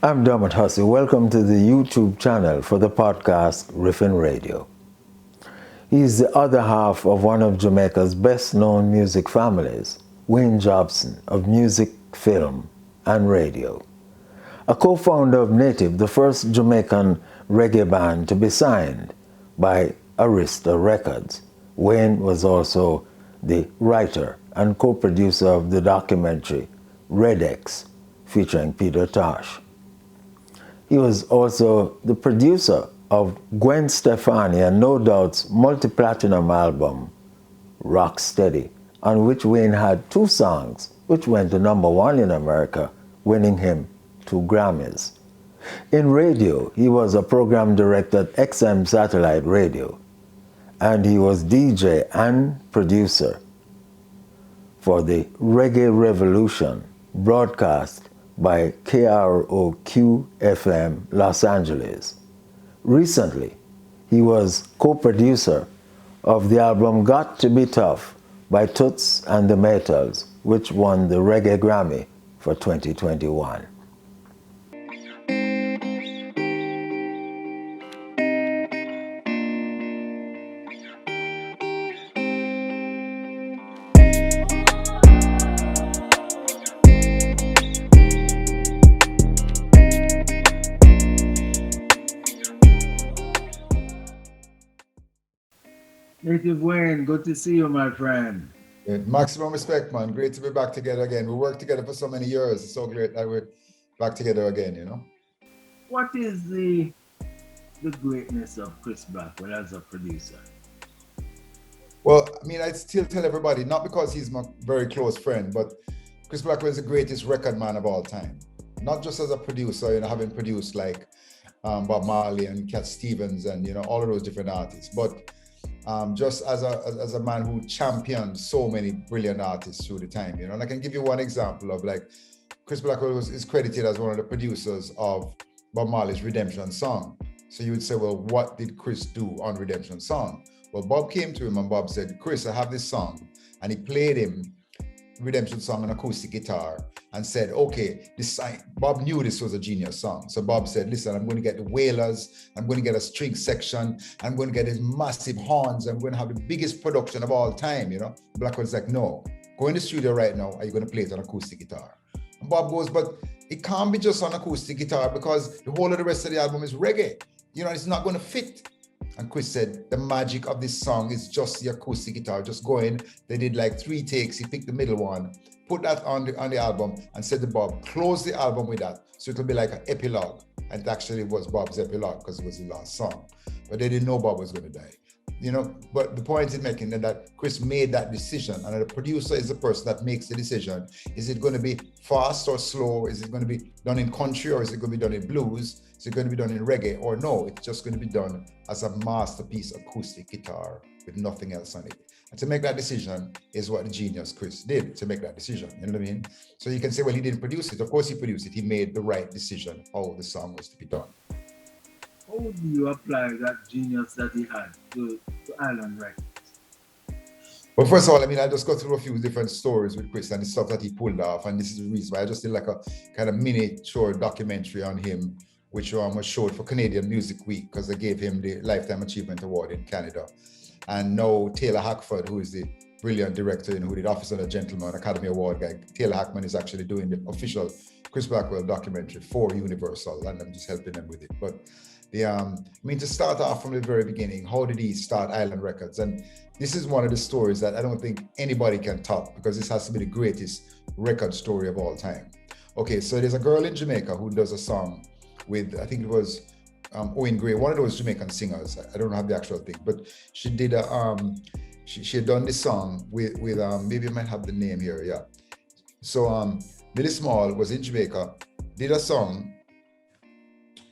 I'm Dermot Hussey. Welcome to the YouTube channel for the podcast Riffin Radio. He's the other half of one of Jamaica's best-known music families, Wayne Jobson of music, film, and radio. A co-founder of Native, the first Jamaican reggae band to be signed by Arista Records, Wayne was also the writer and co-producer of the documentary Red X, featuring Peter Tosh. He was also the producer of Gwen Stefani and No Doubt's multi-platinum album, Rock Steady, on which Wayne had 2 songs, which went to #1 in America, winning him 2 Grammys. In radio, he was a program director at XM Satellite Radio, and he was DJ and producer for the Reggae Revolution broadcast by KROQ-FM Los Angeles. Recently, he was co-producer of the album Got to Be Tough by Toots and the Maytals, which won the Reggae Grammy for 2021. Native Wayne, good to see you, my friend. Maximum respect, man. Great to be back together again. We worked together for so many years. It's so great that we're back together again, you know? What is the greatness of Chris Blackwell as a producer? Well, I mean, I still tell everybody, not because he's my very close friend, but Chris Blackwell is the greatest record man of all time. Not just as a producer, you know, having produced like Bob Marley and Cat Stevens and, you know, all of those different artists, but just as a man who championed so many brilliant artists through the time, you know. And I can give you one example of like Chris Blackwell is credited as one of the producers of Bob Marley's Redemption Song. So you would say, well, what did Chris do on Redemption Song? Well, Bob came to him and Bob said, Chris, I have this song. And he played him Redemption Song on acoustic guitar and said, okay, Bob knew this was a genius song. So Bob said, listen, I'm going to get the Wailers, I'm going to get a string section, I'm going to get these massive horns, I'm going to have the biggest production of all time, you know? Blackwell's like, no, go in the studio right now, are you going to play it on acoustic guitar? And Bob goes, but it can't be just on acoustic guitar because the whole of the rest of the album is reggae. You know, it's not going to fit. And Chris said, the magic of this song is just the acoustic guitar. Just go in. They did like 3 takes. He picked the middle one, put that on the album and said to Bob, close the album with that. So it'll be like an epilogue. And it actually was Bob's epilogue because it was the last song. But they didn't know Bob was going to die. You know, but the point is making that Chris made that decision, and the producer is the person that makes the decision. Is it going to be fast or slow? Is it going to be done in country or is it going to be done in blues? Is it going to be done in reggae or no? It's just going to be done as a masterpiece acoustic guitar with nothing else on it. And to make that decision is what the genius Chris did, to make that decision. You know what I mean? So you can say, well, he didn't produce it. Of course he produced it. He made the right decision how the song was to be done. How do you apply that genius that he had to Island Records? Well, first of all, I mean, I just go through a few different stories with Chris and the stuff that he pulled off. And this is the reason why I just did like a kind of miniature documentary on him, which was showed for Canadian Music Week because they gave him the Lifetime Achievement Award in Canada. And now Taylor Hackford, who is the brilliant director, you know, who did Office of a Gentleman, Academy Award guy, Taylor Hackman is actually doing the official Chris Blackwell documentary for Universal, and I'm just helping them with it. But I mean, to start off from the very beginning, how did he start Island Records? And this is one of the stories that I don't think anybody can top because this has to be the greatest record story of all time. Okay, so there's a girl in Jamaica who does a song with, I think it was Owen Gray, one of those Jamaican singers. I don't have the actual thing, but she did she had done this song with maybe I might have the name here, yeah. So Billy Small was in Jamaica, did a song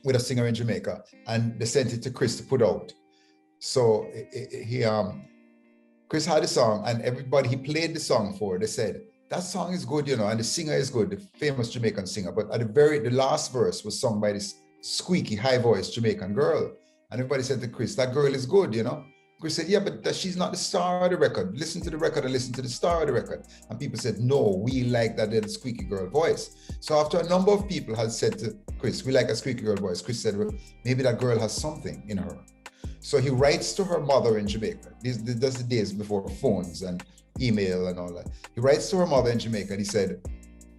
with a singer in Jamaica, and they sent it to Chris to put out. So Chris had the song, and everybody he played the song for, they said, that song is good, you know, and the singer is good, the famous Jamaican singer. But at the last verse was sung by this squeaky, high voice Jamaican girl. And everybody said to Chris, that girl is good, you know. Chris said, yeah, but she's not the star of the record. Listen to the record and listen to the star of the record. And people said, no, we like that little squeaky girl voice. So after a number of people had said to Chris, we like a squeaky girl voice, Chris said, well, maybe that girl has something in her. So he writes to her mother in Jamaica. That's the days before phones and email and all that. He writes to her mother in Jamaica and he said,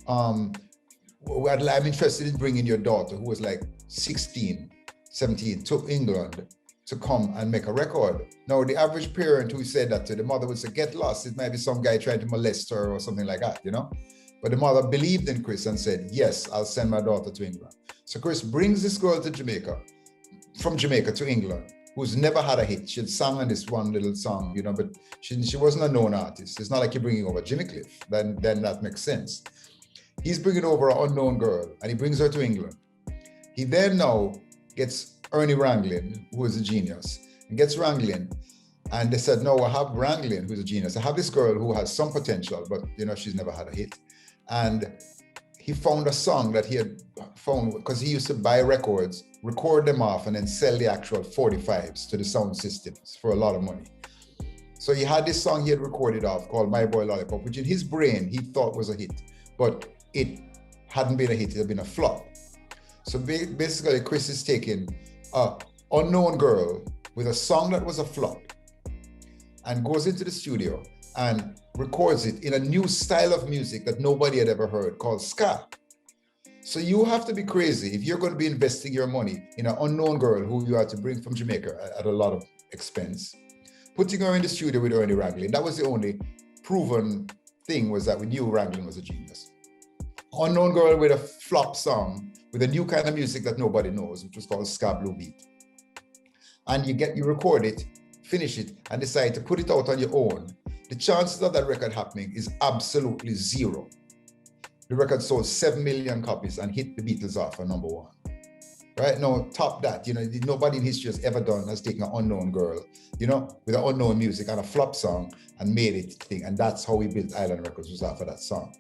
I'm interested in bringing your daughter, who was like 16, 17, to England to come and make a record. Now, the average parent who said that to the mother would say, get lost. It might be some guy trying to molest her or something like that, you know? But the mother believed in Chris and said, yes, I'll send my daughter to England. So Chris brings this girl to Jamaica, from Jamaica to England, who's never had a hit. She had sung on this one little song, you know, but she wasn't a known artist. It's not like you're bringing over Jimmy Cliff. Then that makes sense. He's bringing over an unknown girl and he brings her to England. He then now gets Ernie Ranglin, who is a genius, and gets Ranglin. And they said, no, I have Ranglin, who's a genius. I have this girl who has some potential, but you know, she's never had a hit. And he found a song that he had found, because he used to buy records, record them off, and then sell the actual 45s to the sound systems for a lot of money. So he had this song he had recorded off called My Boy Lollipop, which in his brain he thought was a hit, but it hadn't been a hit, it had been a flop. So basically, Chris is taking an unknown girl with a song that was a flop and goes into the studio and records it in a new style of music that nobody had ever heard called ska. So you have to be crazy if you're going to be investing your money in an unknown girl who you had to bring from Jamaica at a lot of expense, putting her in the studio with Ernie Ranglin. That was the only proven thing, was that we knew Ranglin was a genius. Unknown girl with a flop song with a new kind of music that nobody knows, which was called ska blue beat. And you record it, finish it, and decide to put it out on your own. The chances of that record happening is absolutely zero. The record sold 7 million copies and hit the Beatles off for number one. Right now, top that, you know, nobody in history has ever taken an unknown girl, you know, with an unknown music and a flop song and made it thing. And that's how we built Island Records, was after that song.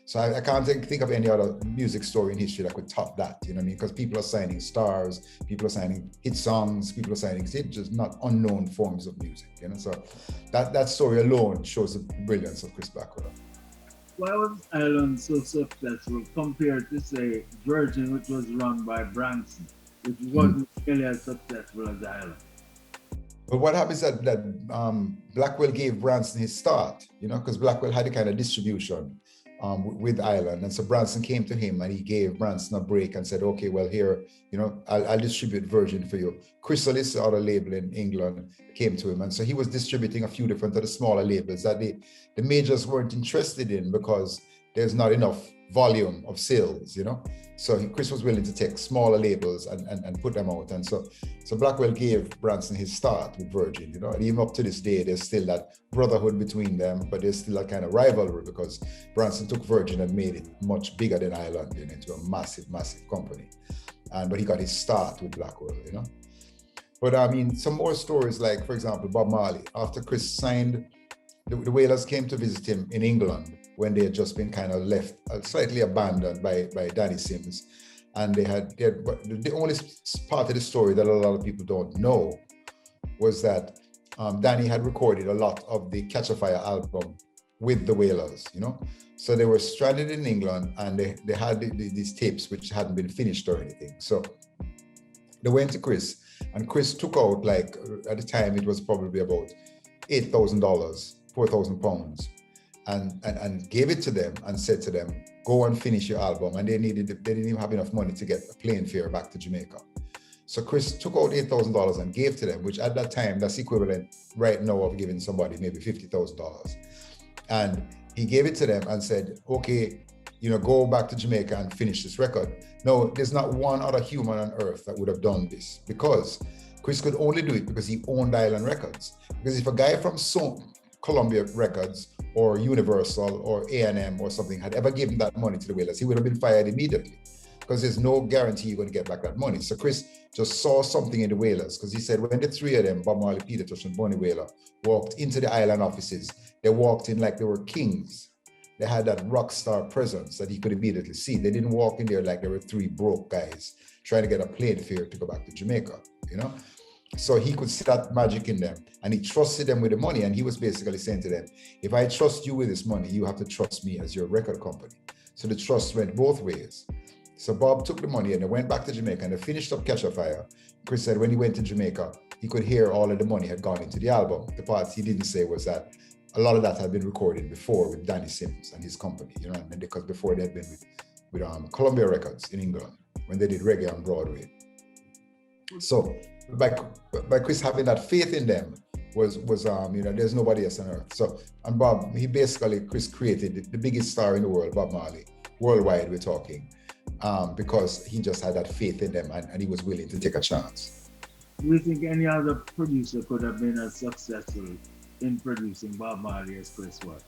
So I can't think of any other music story in history that could top that, you know what I mean? Because people are signing stars, people are signing hit songs, people are signing just not unknown forms of music, you know? So that story alone shows the brilliance of Chris Blackwell. Why was Island so successful compared to, say, Virgin, which was run by Branson, which wasn't really as successful as Island? But what happens that Blackwell gave Branson his start, you know, because Blackwell had a kind of distribution with Island. And so Branson came to him and he gave Branson a break and said, okay, well, here, you know, I'll distribute Virgin for you. Chrysalis, the other label in England, came to him. And so he was distributing a few different of the smaller labels that the majors weren't interested in because there's not enough volume of sales, you know? So Chris was willing to take smaller labels and put them out. And so Blackwell gave Branson his start with Virgin, you know, and even up to this day, there's still that brotherhood between them, but there's still a kind of rivalry because Branson took Virgin and made it much bigger than Island, you know, into a massive, massive company. But he got his start with Blackwell, you know. But I mean, some more stories like, for example, Bob Marley, after Chris signed, the Wailers came to visit him in England when they had just been kind of left, slightly abandoned by Danny Sims. And they had the only part of the story that a lot of people don't know was that Danny had recorded a lot of the Catch a Fire album with the Wailers, you know? So they were stranded in England and they had these tapes which hadn't been finished or anything. So they went to Chris and Chris took out, like, at the time it was probably about $8,000, 4,000 pounds, and gave it to them and said to them, go and finish your album. And they didn't even have enough money to get a plane fare back to Jamaica. So Chris took out $8,000 and gave to them, which at that time, that's equivalent right now of giving somebody maybe $50,000. And he gave it to them and said, okay, you know, go back to Jamaica and finish this record. No, there's not one other human on earth that would have done this, because Chris could only do it because he owned Island Records. Because if a guy from Columbia Records or Universal or A&M or something had ever given that money to the Wailers, he would have been fired immediately, because there's no guarantee you're going to get back that money. So Chris just saw something in the Wailers, because he said when the three of them, Bob Marley, Peter Tosh, and Bonnie Wailer, walked into the Island offices, they walked in like they were kings. They had that rock star presence that he could immediately see. They didn't walk in there like they were three broke guys trying to get a plane fare to go back to Jamaica, you know? So he could see that magic in them, and he trusted them with the money. And he was basically saying to them, if I trust you with this money, you have to trust me as your record company. So the trust went both ways. So Bob took the money and they went back to Jamaica and they finished up Catch a Fire. Chris said when he went to Jamaica, he could hear all of the money had gone into the album. The part he didn't say was that a lot of that had been recorded before with Danny Sims and his company, you know, and because before they had been with Columbia Records in England when they did reggae on Broadway. So by Chris having that faith in them was you know, there's nobody else on earth. So, and Bob, Chris created the biggest star in the world, Bob Marley, worldwide we're talking, because he just had that faith in them and he was willing to take a chance. Do you think any other producer could have been as successful in producing Bob Marley as Chris was?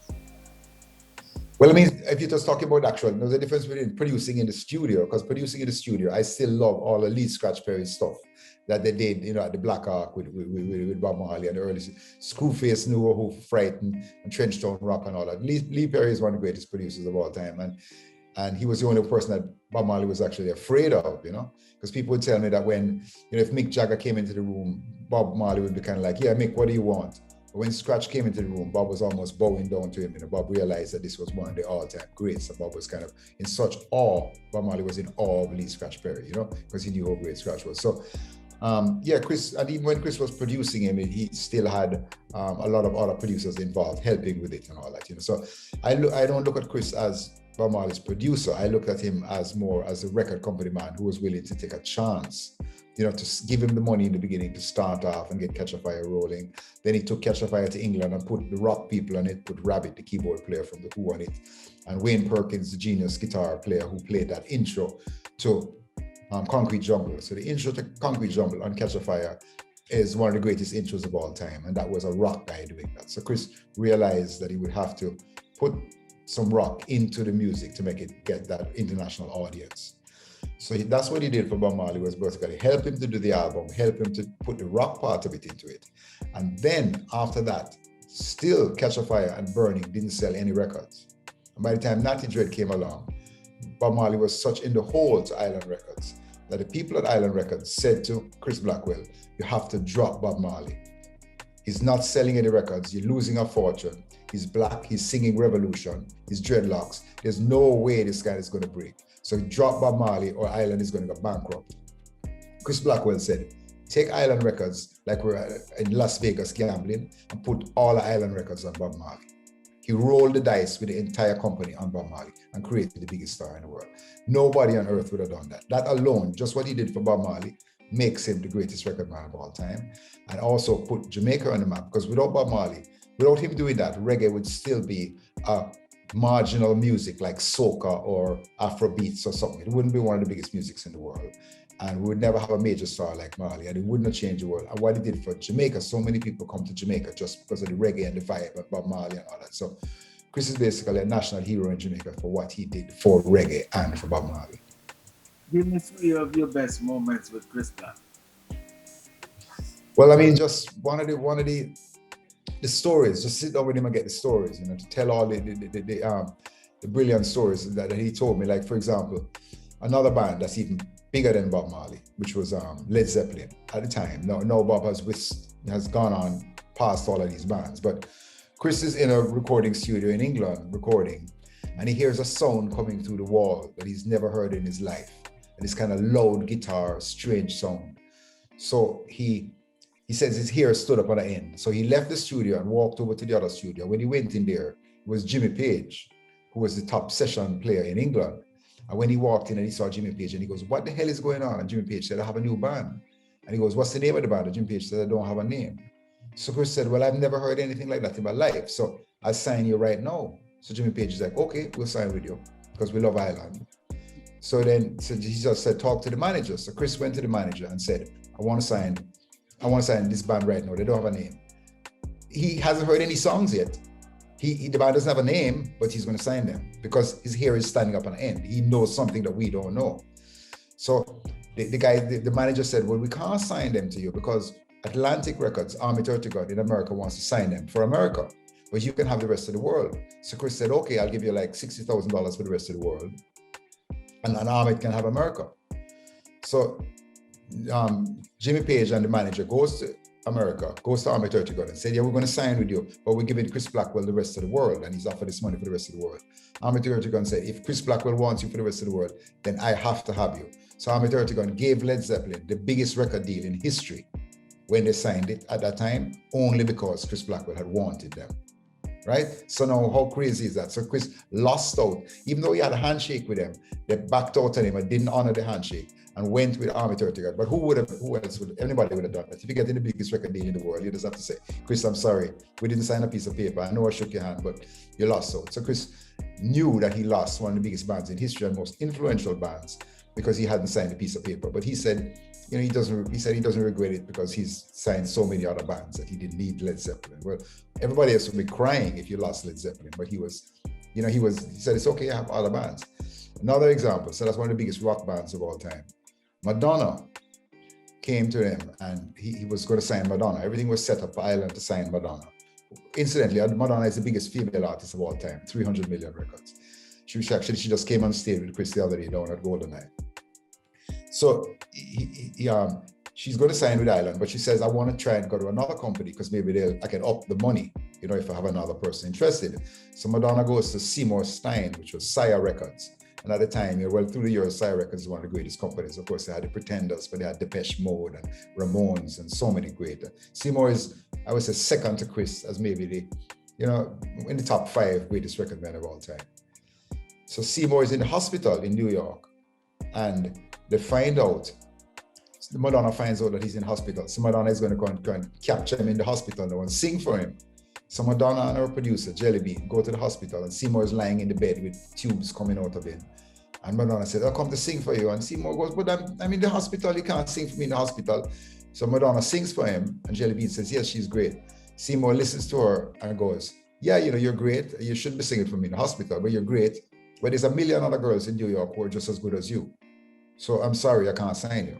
Well, I mean, if you're just talking about actual, there's a difference between producing in the studio, because producing in the studio, I still love all the Lee Scratch Perry stuff that they did, you know, at the Black Ark with Bob Marley and the early Screwface, New Who, Frightened, and Trenchtown Rock and all that. Lee Perry is one of the greatest producers of all time. And he was the only person that Bob Marley was actually afraid of, you know, because people would tell me that when, you know, if Mick Jagger came into the room, Bob Marley would be kind of like, yeah, Mick, what do you want? But when Scratch came into the room, Bob was almost bowing down to him. You know, Bob realized that this was one of the all-time greats. And Bob was kind of in such awe. Bob Marley was in awe of Lee Scratch Perry, you know, because he knew how great Scratch was. So, yeah, Chris, and even when Chris was producing him, he still had a lot of other producers involved, helping with it and all that, you know. So I don't look at Chris as Bob Marley's producer. I look at him as more as a record company man who was willing to take a chance, you know, to give him the money in the beginning to start off and get Catch a Fire rolling. Then he took Catch a Fire to England and put the rock people on it, put Rabbit, the keyboard player from The Who, on it, and Wayne Perkins, the genius guitar player who played that intro to Concrete Jungle. So the intro to Concrete Jungle on Catch a Fire is one of the greatest intros of all time, and that was a rock guy doing that. So Chris realized that he would have to put some rock into the music to make it get that international audience. So that's what he did for Bob Marley, was basically help him to do the album, help him to put the rock part of it into it. And then after that, still Catch a Fire and Burning didn't sell any records. And by the time Natty Dread came along, Bob Marley was such in the hole to Island Records that the people at Island Records said to Chris Blackwell, you have to drop Bob Marley. He's not selling any records, you're losing a fortune. He's black, he's singing Revolution, he's dreadlocks. There's no way this guy is going to break. So drop Bob Marley or Island is going to go bankrupt. Chris Blackwell said, take Island Records like we're in Las Vegas gambling and put all the Island Records on Bob Marley. He rolled the dice with the entire company on Bob Marley and created the biggest star in the world. Nobody on earth would have done that. That alone, just what he did for Bob Marley, makes him the greatest record man of all time. And also put Jamaica on the map, because without Bob Marley, without him doing that, reggae would still be a marginal music like soca or Afrobeats or something. It wouldn't be one of the biggest musics in the world. And we would never have a major star like Marley, and it wouldn't have changed the world. And what he did for Jamaica, so many people come to Jamaica just because of the reggae and the vibe of Bob Marley and all that. So Chris is basically a national hero in Jamaica for what he did for reggae and for Bob Marley. Give me 3 of your best moments with Chris Black. Well, I mean, just one of the stories, just sit down with him and get the stories, you know, to tell all the brilliant stories that he told me. Like, for example, another band that's even bigger than Bob Marley, which was Led Zeppelin at the time. Now Bob has gone on past all of these bands, but Chris is in a recording studio in England recording, and he hears a sound coming through the wall that he's never heard in his life. And this kind of loud guitar, strange sound. So he says his hair stood up on the end. So he left the studio and walked over to the other studio. When he went in there, it was Jimmy Page, who was the top session player in England. And when he walked in and he saw Jimmy Page, and he goes, what the hell is going on? And Jimmy Page said, I have a new band. And he goes, what's the name of the band? And Jimmy Page said, I don't have a name. So Chris said, well, I've never heard anything like that in my life. So I'll sign you right now. So Jimmy Page is like, okay, we'll sign with you because we love Ireland. So then he just said, talk to the manager. So Chris went to the manager and said, I want to sign this band right now. They don't have a name. He hasn't heard any songs yet. The band doesn't have a name, but he's going to sign them because his hair is standing up on the end. He knows something that we don't know. So the manager said, well, we can't sign them to you because Atlantic Records, Army 30 God in America wants to sign them for America, but you can have the rest of the world. So Chris said, okay, I'll give you like $60,000 for the rest of the world. And Ahmed can have America. So Jimmy Page and the manager goes to America, goes to Army 30 Gun and said, yeah, we're going to sign with you, but we're giving Chris Blackwell the rest of the world. And he's offered this money for the rest of the world. Army 30 Gun said, if Chris Blackwell wants you for the rest of the world, then I have to have you. So Army 30 Gun gave Led Zeppelin the biggest record deal in history when they signed it at that time, only because Chris Blackwell had wanted them. Right? So now how crazy is that? So Chris lost out, even though he had a handshake with them, they backed out on him and didn't honor the handshake and went with Army 30 Gun. But who else would, anybody would have done that? If you get in the biggest record deal in the world, you just have to say, Chris, I'm sorry, we didn't sign a piece of paper. I know I shook your hand, but you lost out. So Chris knew that he lost one of the biggest bands in history and most influential bands because he hadn't signed a piece of paper. But he said, you know, he said he doesn't regret it because he's signed so many other bands that he didn't need Led Zeppelin. Well, everybody else would be crying if you lost Led Zeppelin, but he said, it's okay, I have other bands. Another example, so that's one of the biggest rock bands of all time. Madonna came to him and he was going to sign Madonna. Everything was set up for Ireland to sign Madonna. Incidentally, Madonna is the biggest female artist of all time, 300 million records. She just came on stage with Chris the other day down at Golden Night. So she's going to sign with Ireland, but she says, I want to try and go to another company because maybe I can up the money, you know, if I have another person interested. So Madonna goes to Seymour Stein, which was Sire Records. And at the time, through the years, Sire Records is one of the greatest companies. Of course, they had the Pretenders, but they had Depeche Mode and Ramones and so many great. Seymour is, I would say, second to Chris as maybe in the top 5 greatest record men of all time. So Seymour is in the hospital in New York and they find out, Madonna finds out that he's in hospital. So Madonna is going to go and capture him in the hospital now and sing for him. So Madonna and her producer, Jellybean, go to the hospital and Seymour is lying in the bed with tubes coming out of him. And Madonna said, I'll come to sing for you. And Seymour goes, but I'm in the hospital, you can't sing for me in the hospital. So Madonna sings for him and Jellybean says, yes, she's great. Seymour listens to her and goes, yeah, you're great. You shouldn't be singing for me in the hospital, but you're great. But there's a million other girls in New York who are just as good as you. So I'm sorry, I can't sign you.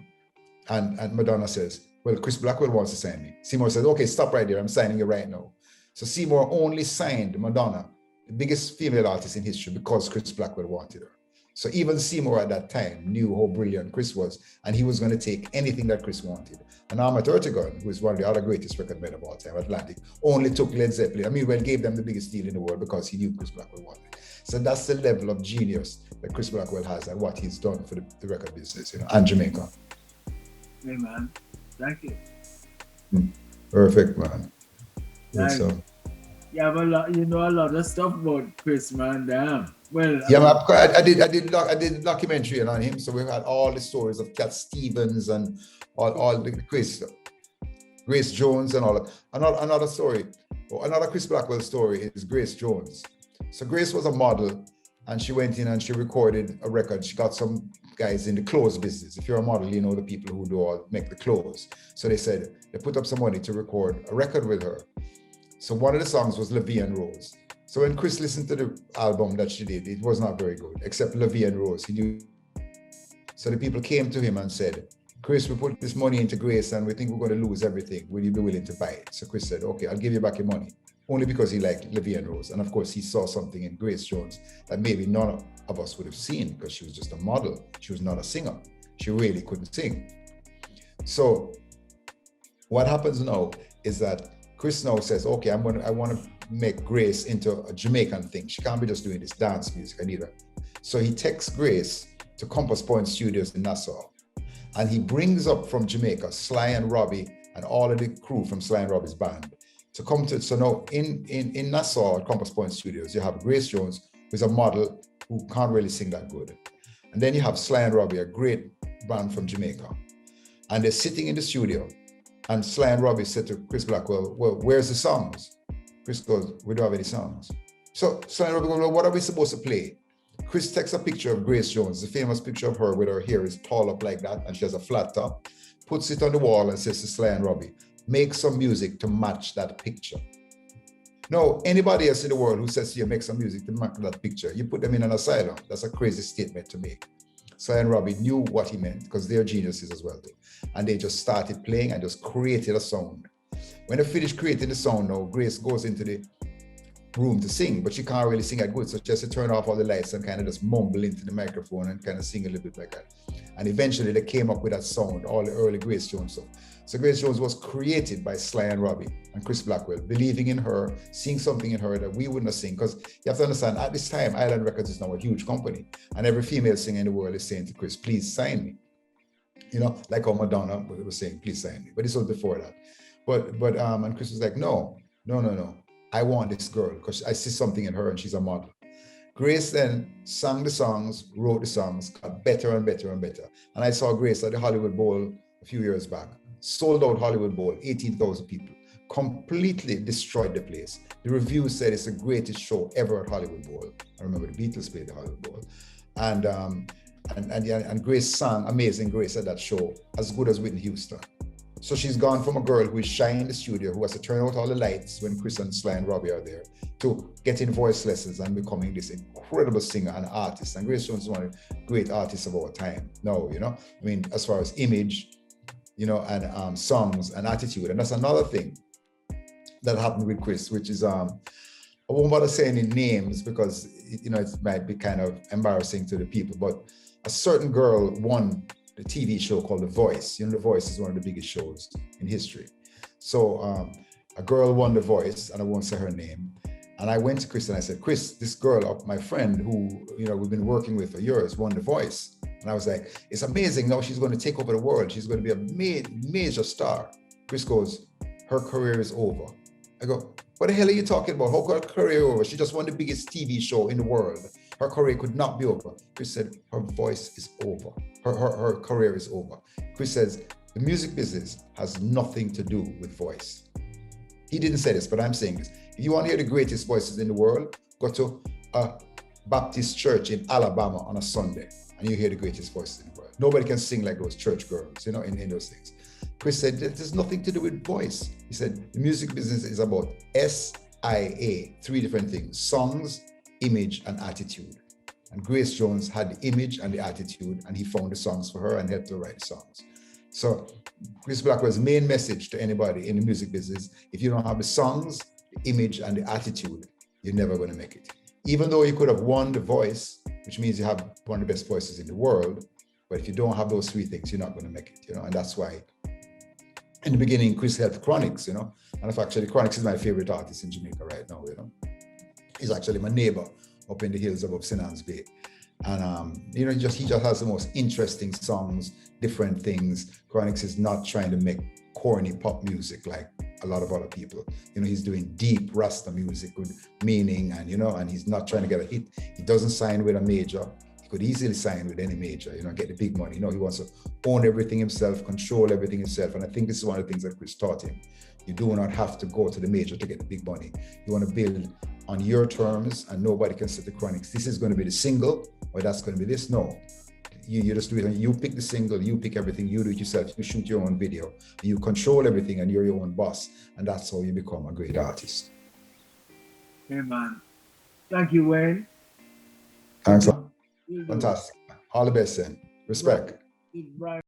And Madonna says, well, Chris Blackwell wants to sign me. Seymour says, okay, stop right there. I'm signing you right now. So Seymour only signed Madonna, the biggest female artist in history, because Chris Blackwell wanted her. So even Seymour at that time knew how brilliant Chris was, and he was going to take anything that Chris wanted. And Armand Ertegun, who is one of the other greatest record men of all time, Atlantic, only took Led Zeppelin. Gave them the biggest deal in the world because he knew Chris Blackwell wanted it. So that's the level of genius that Chris Blackwell has and what he's done for the record business, and Jamaica. Hey, man. Thank you. Perfect, man. So. Yeah, but a lot of stuff about Chris, man. Damn. Well, yeah, I did a documentary on him. So we had all the stories of Cat Stevens and all the Grace Jones and all that. Another story, another Chris Blackwell story is Grace Jones. So Grace was a model and she went in and she recorded a record. She got some guys in the clothes business. If you're a model, you know the people who make the clothes. So they put up some money to record a record with her. So one of the songs was La Vie en Rose. So when Chris listened to the album that she did, it was not very good, except La Vie en Rose. He knew. So the people came to him and said, Chris, we put this money into Grace and we think we're going to lose everything. Will you be willing to buy it? So Chris said, okay, I'll give you back your money. Only because he liked La Vie en Rose. And of course, he saw something in Grace Jones that maybe none of us would have seen because she was just a model. She was not a singer. She really couldn't sing. So what happens now is that Chris now says, okay, I want to make Grace into a Jamaican thing. She can't be just doing this dance music, I need her. So he takes Grace to Compass Point Studios in Nassau. And he brings up from Jamaica, Sly and Robbie and all of the crew from Sly and Robbie's band to come to, so now in Nassau at Compass Point Studios, you have Grace Jones, who's a model who can't really sing that good. And then you have Sly and Robbie, a great band from Jamaica. And they're sitting in the studio. And Sly and Robbie said to Chris Blackwell, well, where's the songs? Chris goes, we don't have any songs. So Sly and Robbie go, well, what are we supposed to play? Chris takes a picture of Grace Jones, the famous picture of her with her hair is tall up like that, and she has a flat top, puts it on the wall and says to Sly and Robbie, make some music to match that picture. Now, anybody else in the world who says to you, make some music to match that picture, you put them in an asylum. That's a crazy statement to make. Sly and Robbie knew what he meant because they're geniuses as well too. And they just started playing and just created a sound. When they finished creating the sound now, Grace goes into the room to sing, but she can't really sing that good. So she has to turn off all the lights and kind of just mumble into the microphone and kind of sing a little bit like that. And eventually they came up with that sound, all the early Grace Jones stuff. So Grace Jones was created by Sly and Robbie and Chris Blackwell, believing in her, seeing something in her that we wouldn't have seen. Because you have to understand, at this time, Island Records is now a huge company. And every female singer in the world is saying to Chris, please sign me. You know, like how Madonna was saying, please sign me. But this was before that. And Chris was like, no. I want this girl because I see something in her and she's a model. Grace then sang the songs, wrote the songs, got better and better and better. And I saw Grace at the Hollywood Bowl a few years back. Sold out Hollywood Bowl, 18,000 people. Completely destroyed the place. The reviews said it's the greatest show ever at Hollywood Bowl. I remember the Beatles played the Hollywood Bowl. And Grace sang Amazing Grace at that show, as good as Whitney Houston. So she's gone from a girl who is shy in the studio, who has to turn out all the lights when Chris and Sly and Robbie are there, to getting voice lessons and becoming this incredible singer and artist. And Grace Jones is one of the great artists of our time now, you know? I mean, as far as image, you know, and songs and attitude. And that's another thing that happened with Chris, which is, I won't bother saying any names because, you know, it might be kind of embarrassing to the people, but a certain girl won the TV show called The Voice. You know, The Voice is one of the biggest shows in history. So a girl won The Voice, and I won't say her name. And I went to Chris and I said, Chris, this girl, my friend who, you know, we've been working with for years, won The Voice. And I was like, it's amazing. Now she's going to take over the world. She's going to be a major star. Chris goes, her career is over. I go, what the hell are you talking about? How could her career over? She just won the biggest TV show in the world. Her career could not be over. Chris said, her voice is over. Her career is over. Chris says, the music business has nothing to do with voice. He didn't say this, but I'm saying this. If you want to hear the greatest voices in the world, go to a Baptist church in Alabama on a Sunday, and you hear the greatest voices in the world. Nobody can sing like those church girls, you know, in those things. Chris said, there's nothing to do with voice. He said, the music business is about SIA, 3 different things: songs, image, and attitude. And Grace Jones had the image and the attitude, and he found the songs for her and helped her write the songs. So Chris Blackwell's main message to anybody in the music business: if you don't have the songs, the image, and the attitude, you're never going to make it. Even though you could have won The Voice, which means you have one of the best voices in the world, but if you don't have those 3 things, you're not going to make it, you know. And that's why in the beginning, Chris helped Chronix, you know. And if actually Chronix is my favorite artist in Jamaica right now, you know. He's actually my neighbor up in the hills above St. Anne's Bay. And, you know, he just has the most interesting songs, different things. Chronix is not trying to make corny pop music like a lot of other people. You know, he's doing deep Rasta music with meaning, and, you know, and he's not trying to get a hit. He doesn't sign with a major. He could easily sign with any major, you know, get the big money. You know, he wants to own everything himself, control everything himself. And I think this is one of the things that Chris taught him. You do not have to go to the major to get the big money. You want to build on your terms, and nobody can set the Chronix. This is going to be the single, or that's going to be this. No, you just do it. You pick the single, you pick everything, you do it yourself. You shoot your own video, you control everything, and you're your own boss. And that's how you become a great artist. Hey, man. Thank you, Wayne. Thanks. Fantastic. All the best, then. Respect. Right.